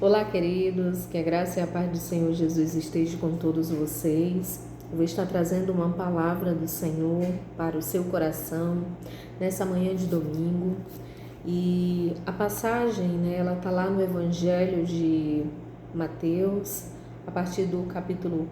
Olá, queridos, que a graça e a paz do Senhor Jesus esteja com todos vocês. Eu vou estar trazendo uma palavra do Senhor para o seu coração nessa manhã de domingo. E a passagem, ela está lá no Evangelho de Mateus, a partir do capítulo,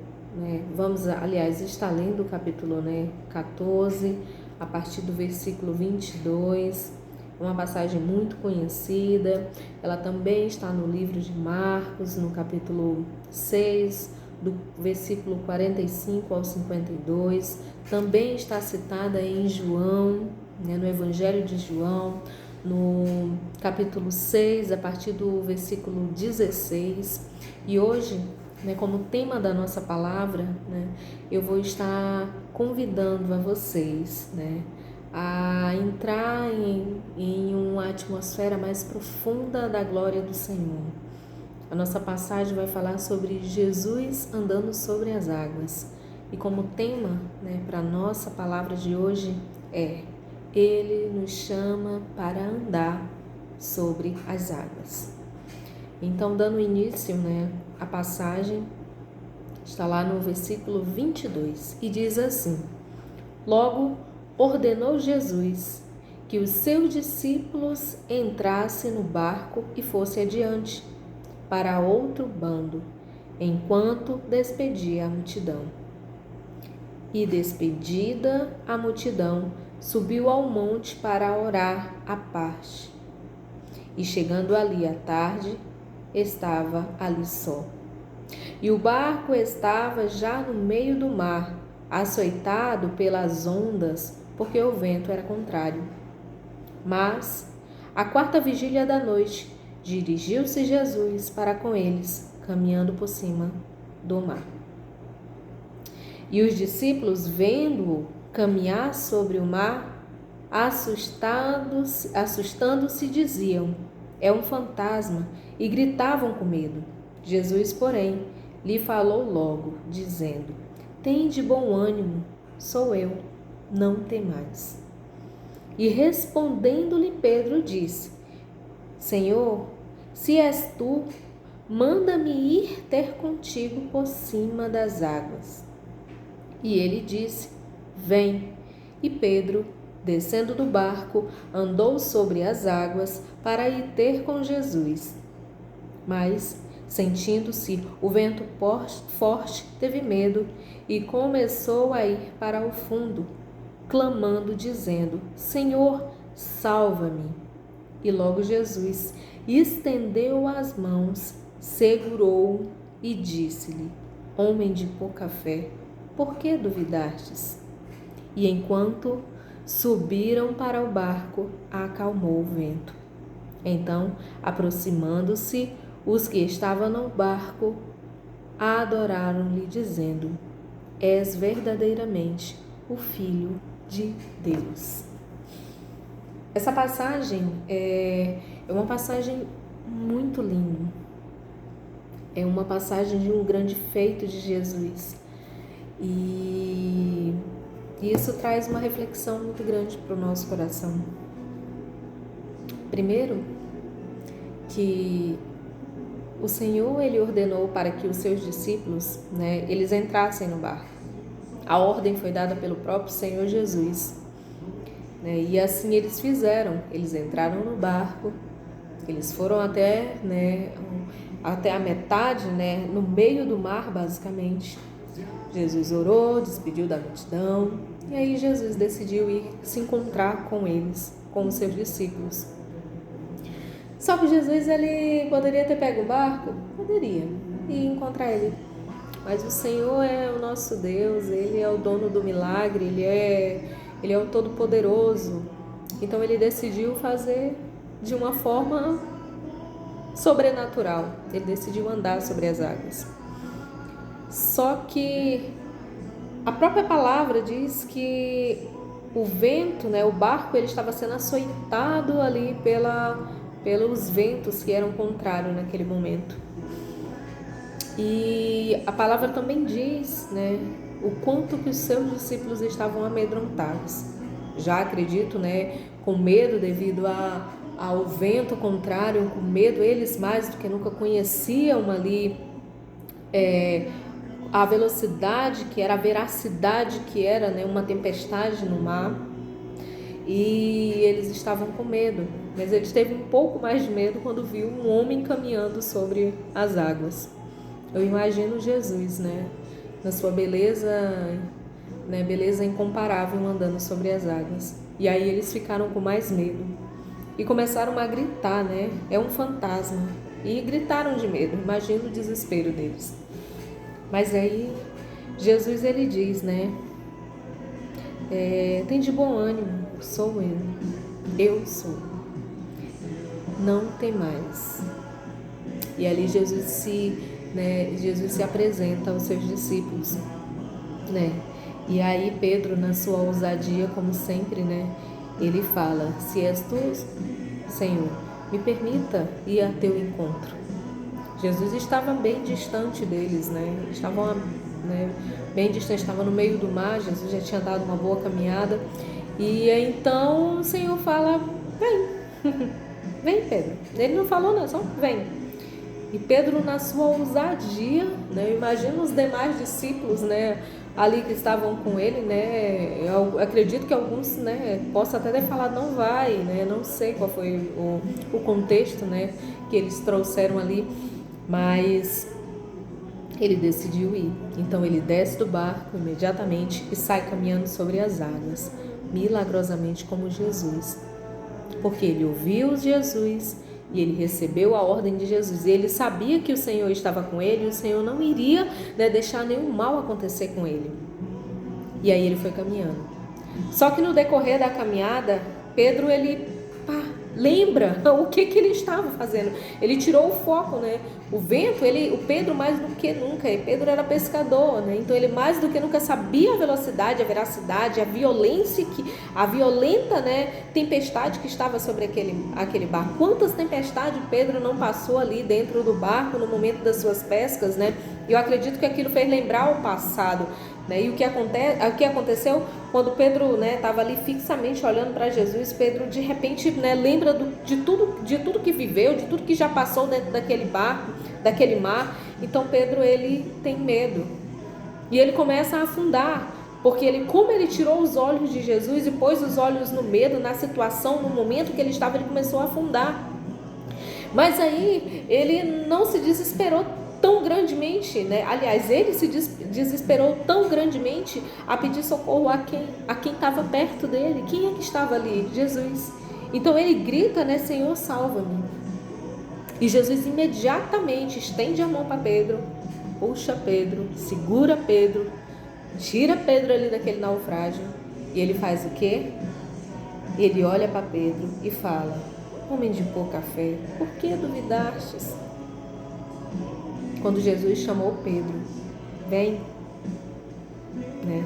está lendo o capítulo 14, a partir do versículo 22. Uma passagem muito conhecida. Ela também está no livro de Marcos, no capítulo 6, do versículo 45 ao 52. Também está citada em João, no Evangelho de João, no capítulo 6, a partir do versículo 16. E hoje, como tema da nossa palavra, eu vou estar convidando a vocês, a entrar em uma atmosfera mais profunda da glória do Senhor. A nossa passagem vai falar sobre Jesus andando sobre as águas. E como tema, para a nossa palavra de hoje é: Ele nos chama para andar sobre as águas. Então, dando início, a passagem está lá no versículo 22 e diz assim: Logo ordenou Jesus que os seus discípulos entrassem no barco e fossem adiante, para outro bando, enquanto despedia a multidão. E despedida a multidão, subiu ao monte para orar à parte. E chegando ali à tarde, estava ali só. E o barco estava já no meio do mar, açoitado pelas ondas, porque o vento era contrário. Mas, à quarta vigília da noite, dirigiu-se Jesus para com eles, caminhando por cima do mar. E os discípulos, vendo-o caminhar sobre o mar, assustando-se, diziam: é um fantasma, e gritavam com medo. Jesus, porém, lhe falou logo, dizendo: tende bom ânimo, sou eu, não temais. E respondendo-lhe Pedro disse: Senhor, se és tu, manda-me ir ter contigo por cima das águas. E ele disse: vem. E Pedro, descendo do barco, andou sobre as águas para ir ter com Jesus. Mas, sentindo-se o vento forte, teve medo e começou a ir para o fundo, clamando, dizendo: Senhor, salva-me. E logo Jesus estendeu as mãos, segurou-o e disse-lhe: Homem de pouca fé, por que duvidastes? E enquanto subiram para o barco, acalmou o vento. Então, aproximando-se, os que estavam no barco adoraram-lhe, dizendo: És verdadeiramente o Filho de Deus. Essa passagem é uma passagem muito linda. É uma passagem de um grande feito de Jesus. E isso traz uma reflexão muito grande para o nosso coração. Primeiro, que o Senhor, ele ordenou para que os seus discípulos, eles entrassem no barco. A ordem foi dada pelo próprio Senhor Jesus. E assim eles fizeram. Eles entraram no barco, eles foram até a metade, no meio do mar, basicamente. Jesus orou, despediu da multidão, e aí Jesus decidiu ir se encontrar com eles, com os seus discípulos. Só que Jesus, ele poderia ter pego o barco? Poderia, e encontrar ele. Mas o Senhor é o nosso Deus, Ele é o dono do milagre, Ele é o Todo-Poderoso. Então Ele decidiu fazer de uma forma sobrenatural. Ele decidiu andar sobre as águas. Só que a própria palavra diz que o vento, o barco, ele estava sendo açoitado ali pelos ventos que eram contrários naquele momento. E a palavra também diz, o quanto que os seus discípulos estavam amedrontados. Já acredito, com medo devido ao vento contrário, com medo, eles mais do que nunca conheciam ali a velocidade que era, a veracidade que era, né, uma tempestade no mar, e eles estavam com medo, mas eles teve um pouco mais de medo quando viu um homem caminhando sobre as águas. Eu imagino Jesus, né, na sua beleza, né, beleza incomparável, andando sobre as águas. E aí eles ficaram com mais medo e começaram a gritar, né, é um fantasma, e gritaram de medo. Imagina o desespero deles. Mas aí Jesus, ele diz, né, tem de bom ânimo, sou eu sou, não tem mais. E ali Jesus se apresenta aos seus discípulos, né? E aí Pedro, na sua ousadia, como sempre, né, ele fala: se és tu, Senhor, me permita ir a teu encontro. Jesus estava bem distante deles, né? Estavam, né, bem distante, estava no meio do mar. Jesus já tinha dado uma boa caminhada. E então o Senhor fala: vem, vem, Pedro. Ele não falou não, só vem. E Pedro, na sua ousadia, né, eu imagino os demais discípulos, né, ali que estavam com ele, né, eu acredito que alguns, né, possam até ter falado não vai, né, não sei qual foi o contexto, né, que eles trouxeram ali, mas ele decidiu ir. Então ele desce do barco imediatamente e sai caminhando sobre as águas, milagrosamente como Jesus, porque ele ouviu Jesus e ele recebeu a ordem de Jesus. E ele sabia que o Senhor estava com ele e o Senhor não iria, né, deixar nenhum mal acontecer com ele. E aí ele foi caminhando. Só que no decorrer da caminhada, Pedro, ele lembra o que ele estava fazendo. Ele tirou o foco, né? O vento, o Pedro mais do que nunca, e Pedro era pescador, né? Então ele mais do que nunca sabia a velocidade, a veracidade, a violenta, né, tempestade que estava sobre aquele barco. Quantas tempestades Pedro não passou ali dentro do barco no momento das suas pescas, né? Eu acredito que aquilo fez lembrar o passado, né? E o que aconteceu quando Pedro, né, estava ali fixamente olhando para Jesus. Pedro de repente, né, lembra de tudo que viveu, de tudo que já passou dentro daquele barco, daquele mar. Então Pedro, ele tem medo e ele começa a afundar, porque como ele tirou os olhos de Jesus e pôs os olhos no medo, na situação, no momento que ele estava, ele começou a afundar. Mas aí ele não se desesperou tão grandemente, né? Aliás, ele se desesperou tão grandemente a pedir socorro a quem estava perto dele. Quem é que estava ali? Jesus. Então ele grita, né? Senhor, salva-me. E Jesus imediatamente estende a mão para Pedro, puxa Pedro, segura Pedro, tira Pedro ali daquele naufrágio. E ele faz o quê? Ele olha para Pedro e fala: homem de pouca fé, por que duvidastes? Quando Jesus chamou Pedro, vem, né?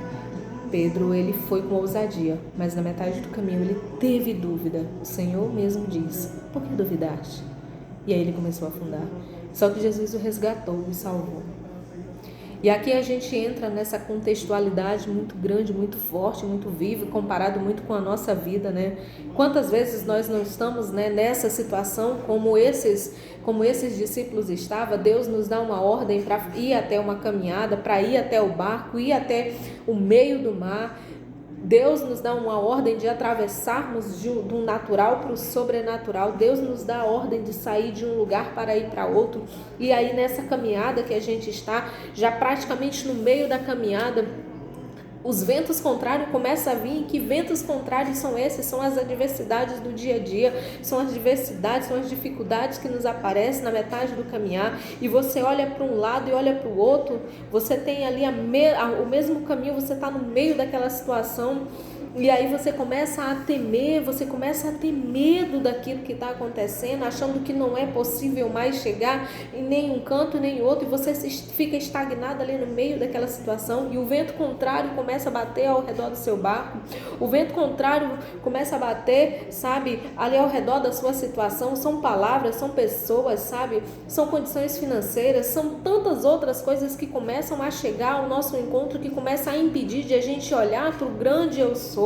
Pedro, ele foi com ousadia, mas na metade do caminho ele teve dúvida. O Senhor mesmo disse: por que duvidaste? E aí ele começou a afundar. Só que Jesus o resgatou e salvou. E aqui a gente entra nessa contextualidade muito grande, muito forte, muito viva, comparado muito com a nossa vida, né? Quantas vezes nós não estamos, né, nessa situação como esses discípulos estavam? Deus nos dá uma ordem para ir até uma caminhada, para ir até o barco, ir até o meio do mar. Deus nos dá uma ordem de atravessarmos do natural para o sobrenatural. Deus nos dá a ordem de sair de um lugar para ir para outro. E aí nessa caminhada que a gente está, já praticamente no meio da caminhada, os ventos contrários começam a vir. Que ventos contrários são esses? São as adversidades do dia a dia, são as diversidades, são as dificuldades que nos aparecem na metade do caminhar, e você olha para um lado e olha para o outro, você tem ali o mesmo caminho, você está no meio daquela situação, e aí você começa a temer, você começa a ter medo daquilo que está acontecendo, achando que não é possível mais chegar em nenhum canto nem outro, e você fica estagnado ali no meio daquela situação, e o vento contrário começa a bater ao redor do seu barco, o vento contrário começa a bater, sabe, ali ao redor da sua situação. São palavras, são pessoas, sabe, são condições financeiras, são tantas outras coisas que começam a chegar ao nosso encontro, que começam a impedir de a gente olhar para o grande eu sou.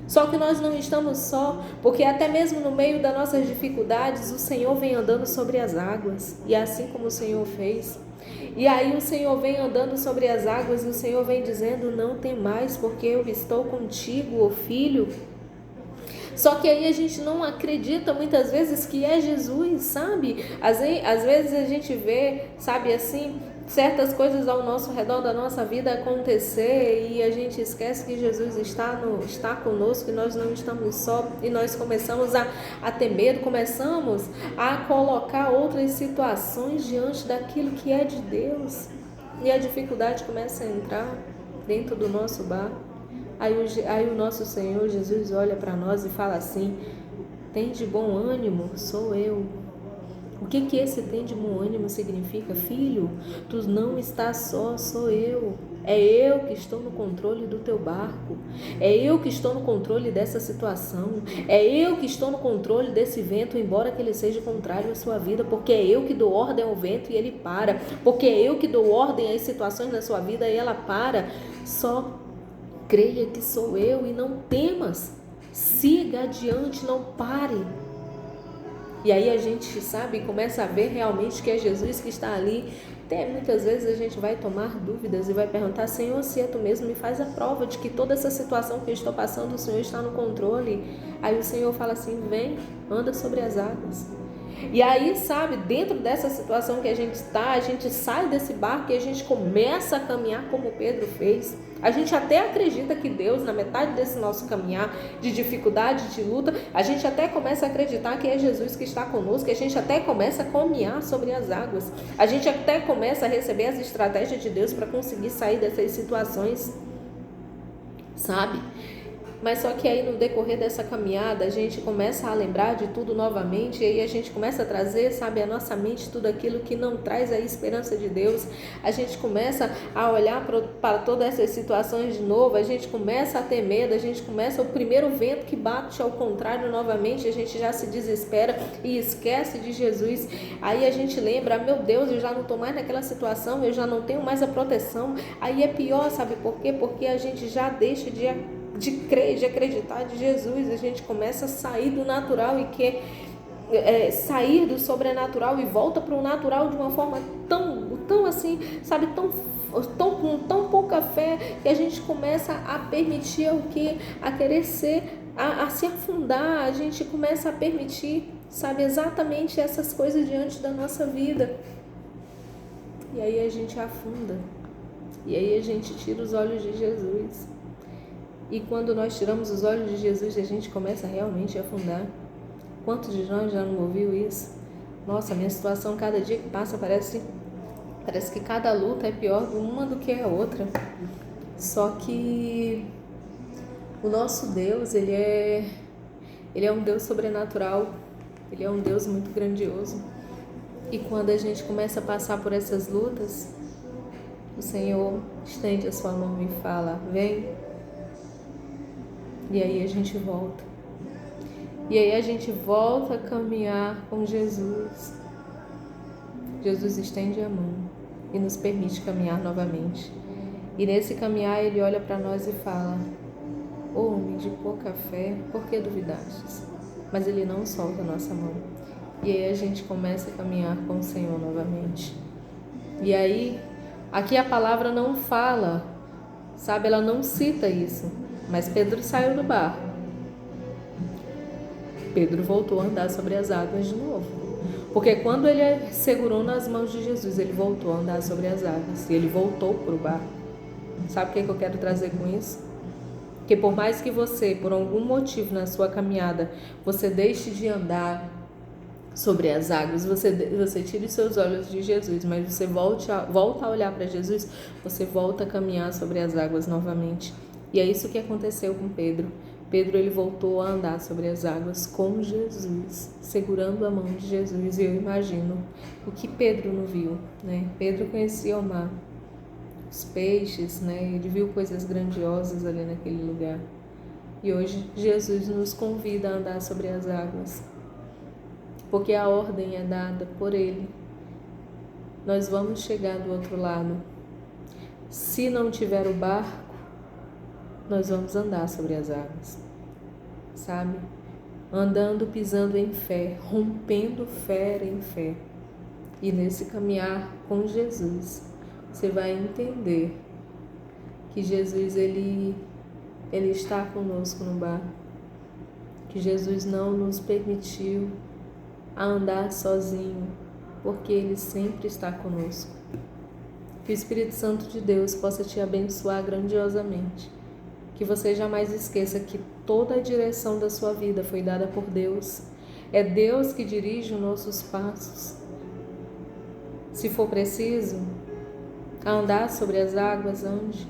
Só que nós não estamos só, porque até mesmo no meio das nossas dificuldades, o Senhor vem andando sobre as águas, e é assim como o Senhor fez. E aí o Senhor vem andando sobre as águas e o Senhor vem dizendo: não tem mais, porque eu estou contigo, ô filho. Só que aí a gente não acredita muitas vezes que é Jesus, sabe? Às vezes a gente vê, sabe, assim, certas coisas ao nosso redor da nossa vida acontecer e a gente esquece que Jesus está conosco e nós não estamos só, e nós começamos a ter medo, começamos a colocar outras situações diante daquilo que é de Deus, e a dificuldade começa a entrar dentro do nosso barco. Aí o nosso Senhor Jesus olha para nós e fala assim: tem de bom ânimo, sou eu. O que esse tem de bom ânimo significa? Filho, tu não estás só, sou eu. É eu que estou no controle do teu barco. É eu que estou no controle dessa situação. É eu que estou no controle desse vento, embora que ele seja contrário à sua vida, porque é eu que dou ordem ao vento e ele para. Porque é eu que dou ordem às situações da sua vida e ela para. Só creia que sou eu e não temas. Siga adiante, não pare. E aí a gente, sabe, começa a ver realmente que é Jesus que está ali. Até muitas vezes a gente vai tomar dúvidas e vai perguntar: Senhor, se é tu mesmo, me faz a prova de que toda essa situação que eu estou passando, o Senhor está no controle. Aí o Senhor fala assim: vem, anda sobre as águas. E aí, sabe, dentro dessa situação que a gente está, a gente sai desse barco e a gente começa a caminhar como Pedro fez. A gente até acredita que Deus, na metade desse nosso caminhar de dificuldade, de luta, a gente até começa a acreditar que é Jesus que está conosco, a gente até começa a caminhar sobre as águas. A gente até começa a receber as estratégias de Deus para conseguir sair dessas situações, sabe? Mas só que aí no decorrer dessa caminhada a gente começa a lembrar de tudo novamente, e aí a gente começa a trazer, sabe, à nossa mente tudo aquilo que não traz a esperança de Deus. A gente começa a olhar para todas essas situações de novo, a gente começa a ter medo, a gente começa, o primeiro vento que bate ao contrário novamente, a gente já se desespera e esquece de Jesus. Aí a gente lembra: meu Deus, eu já não estou mais naquela situação, eu já não tenho mais a proteção. Aí é pior, sabe por quê? Porque a gente já deixa de crer, de acreditar de Jesus. A gente começa a sair do natural e quer sair do sobrenatural e volta para o natural de uma forma tão assim, sabe, com tão pouca fé, que a gente começa a permitir o que? A querer a se afundar. A gente começa a permitir, sabe, exatamente essas coisas diante da nossa vida. E aí a gente afunda. E aí a gente tira os olhos de Jesus. E quando nós tiramos os olhos de Jesus, a gente começa realmente a afundar. Quantos de nós já não ouviu isso? Nossa, minha situação, cada dia que passa, parece que cada luta é pior uma do que a outra. Só que o nosso Deus, ele é um Deus sobrenatural. Ele é um Deus muito grandioso. E quando a gente começa a passar por essas lutas, o Senhor estende a sua mão e fala: vem. E aí a gente volta. E aí a gente volta a caminhar com Jesus. Jesus estende a mão e nos permite caminhar novamente. E nesse caminhar ele olha para nós e fala: homem de pouca fé, por que duvidastes? Mas ele não solta a nossa mão. E aí a gente começa a caminhar com o Senhor novamente. E aí, aqui a palavra não fala, sabe, ela não cita isso. Mas Pedro saiu do barco. Pedro voltou a andar sobre as águas de novo. Porque quando ele segurou nas mãos de Jesus, ele voltou a andar sobre as águas. E ele voltou para o barco. Sabe o que eu quero trazer com isso? Que por mais que você, por algum motivo na sua caminhada, você deixe de andar sobre as águas, você tire os seus olhos de Jesus, mas você volta a olhar para Jesus, você volta a caminhar sobre as águas novamente. E é isso que aconteceu com Pedro. Pedro, ele voltou a andar sobre as águas com Jesus, segurando a mão de Jesus. E eu imagino o que Pedro não viu, né? Pedro conhecia o mar, os peixes, né? Ele viu coisas grandiosas ali naquele lugar. E hoje Jesus nos convida a andar sobre as águas, porque a ordem é dada por Ele. Nós vamos chegar do outro lado. Se não tiver o barco, nós vamos andar sobre as águas. sabe? Andando, pisando em fé, rompendo fé em fé. E nesse caminhar com Jesus, você vai entender que Jesus, ele está conosco no barco. Que Jesus não nos permitiu a andar sozinho, porque Ele sempre está conosco. Que o Espírito Santo de Deus possa te abençoar grandiosamente. Que você jamais esqueça que toda a direção da sua vida foi dada por Deus. É Deus que dirige os nossos passos. Se for preciso andar sobre as águas, ande.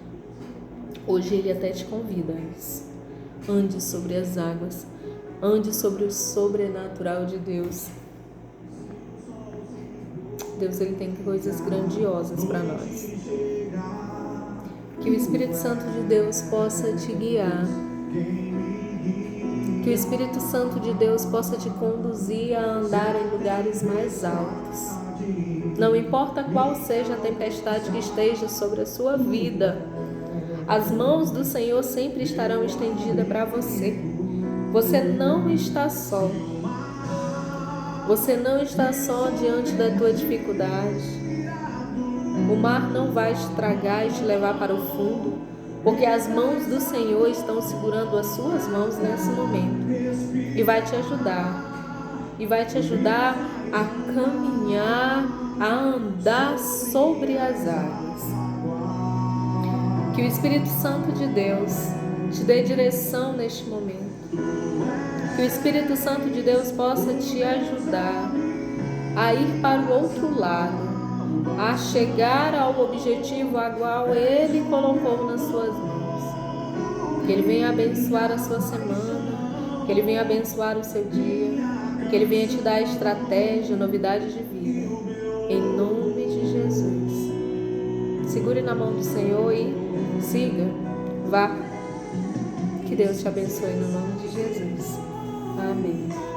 Hoje Ele até te convida a isso. Ande sobre as águas. Ande sobre o sobrenatural de Deus. Deus, Ele tem coisas grandiosas para nós. Que o Espírito Santo de Deus possa te guiar. Que o Espírito Santo de Deus possa te conduzir a andar em lugares mais altos. Não importa qual seja a tempestade que esteja sobre a sua vida, as mãos do Senhor sempre estarão estendidas para você. Você não está só. Você não está só diante da tua dificuldade. O mar não vai te tragar e te levar para o fundo, porque as mãos do Senhor estão segurando as suas mãos nesse momento. E vai te ajudar. E vai te ajudar a caminhar, a andar sobre as águas. Que o Espírito Santo de Deus te dê direção neste momento. Que o Espírito Santo de Deus possa te ajudar a ir para o outro lado, a chegar ao objetivo a qual Ele colocou nas suas mãos. Que Ele venha abençoar a sua semana, que Ele venha abençoar o seu dia, que Ele venha te dar estratégia, novidade de vida. Em nome de Jesus. Segure na mão do Senhor e siga, vá. Que Deus te abençoe no nome de Jesus. Amém.